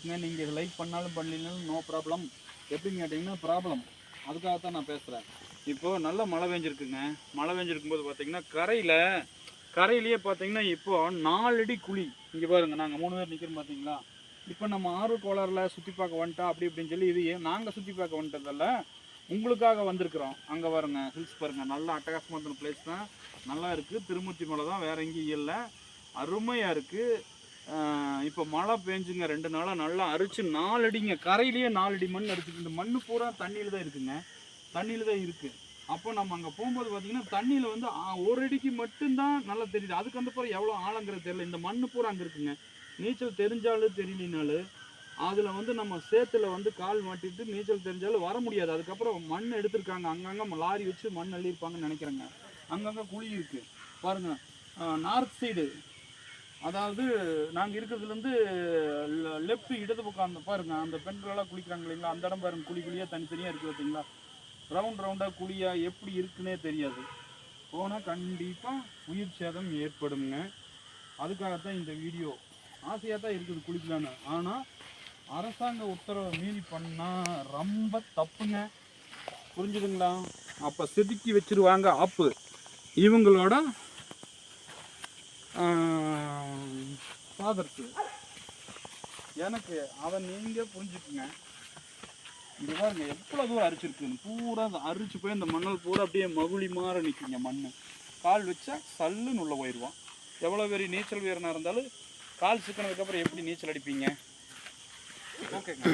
தெரிஞ்சுக்கங்க. நீங்கள் இதை லைக் பண்ணாலும் பண்ணலனாலும் நோ ப்ராப்ளம். எப்படின்னு கேட்டிங்கன்னா ப்ராப்ளம். அதுக்காகத்தான் நான் பேசுகிறேன். இப்போது நல்லா மழை பெஞ்சிருக்குங்க. மழை பெஞ்சிருக்கும்போது பார்த்தீங்கன்னா கரையிலேயே பார்த்தீங்கன்னா இப்போது 4 அடி குழி. இங்கே பாருங்கள், நாங்கள் 3 பேர் நிற்கிறோம் பார்த்தீங்களா. இப்போ நம்ம ஆர்வ கோளாறில் சுற்றி பார்க்க வந்துட்டா அப்படி இப்படின்னு சொல்லி இது நாங்கள் சுற்றி பார்க்க வந்துட்டதில்ல, உங்களுக்காக வந்திருக்கிறோம். அங்கே பாருங்க, ஹில்ஸ் பாருங்கள், நல்லா அட்டகாசமான பிளேஸ் தான். நல்லா இருக்குது. திருமூர்த்தி மலை தான், வேறு எங்கேயும் இல்லை. அருமையாக இருக்குது. இப்போ மழை பெஞ்சுங்க 2 நாளாக நல்லா அரிச்சு 4 அடிங்க. கரையிலேயே 4 அடி மண் அரிச்சுக்கு. இந்த மண் பூரா தண்ணியில் தான் இருக்குங்க, தண்ணியில் தான் இருக்குது. அப்போ நம்ம அங்கே போகும்போது பார்த்தீங்கன்னா தண்ணியில் வந்து 1 அடிக்கு மட்டும்தான் நல்லா தெரியுது. அதுக்கு அந்த பிறகு எவ்வளோ ஆழங்கிறது தெரியல. இந்த மண் பூரா அங்கே இருக்குங்க. நீச்சல் தெரிஞ்சாலும் தெரியலினாலும் அதில் வந்து நம்ம சேத்துல வந்து கால் மாட்டிட்டு நீச்சல் தெரிஞ்சாலும் வர முடியாது. அதுக்கப்புறம் மண் எடுத்திருக்காங்க, அங்கங்கே லாரி வச்சு மண் அள்ளியிருப்பாங்கன்னு நினைக்கிறேங்க. அங்கங்கே குழி இருக்குது பாருங்கள். நார்த் சைடு, அதாவது நாங்கள் இருக்கிறதுலேருந்து லெஃப்ட் இடது பக்கம் அந்த பாருங்கள், அந்த பெண்களெல்லாம் குளிக்கிறாங்க இல்லைங்களா, அந்த இடம் பாருங்கள், குழி குழியாக தனித்தனியாக இருக்குது பார்த்தீங்களா. ரவுண்டாக குழியாக எப்படி இருக்குன்னே தெரியாது. போனால் கண்டிப்பாக உயிர் சேதம் ஏற்படுங்க. அதுக்காகத்தான் இந்த வீடியோ. ஆசையாக தான் இருக்குது குளிக்கலான்னு, ஆனால் அரசாங்க உத்தரவை மீறி பண்ணால் ரொம்ப தப்புங்க. புரிஞ்சுதுங்களா? அப்போ செதுக்கி வச்சுருவாங்க ஆப்பு. இவங்களோட ஃபாதர்ஸு எனக்கு அதை நீங்கள் புரிஞ்சுக்குங்க. இந்த பாருங்க எவ்வளோ தூரம் அரிச்சிருக்குன்னு. பூரா அரிச்சு போய் இந்த மணல் பூரா அப்படியே மகுழி மாற நிற்குங்க. மண் கால் வச்சா சல்லுன்னு உள்ளே போயிடுவான். எவ்வளோ பெரிய நீச்சல் வீரனாக இருந்தாலும் கால் சிக்கினதுக்கப்புறம் எப்படி நீச்சல் அடிப்பீங்க? ஓகேங்க.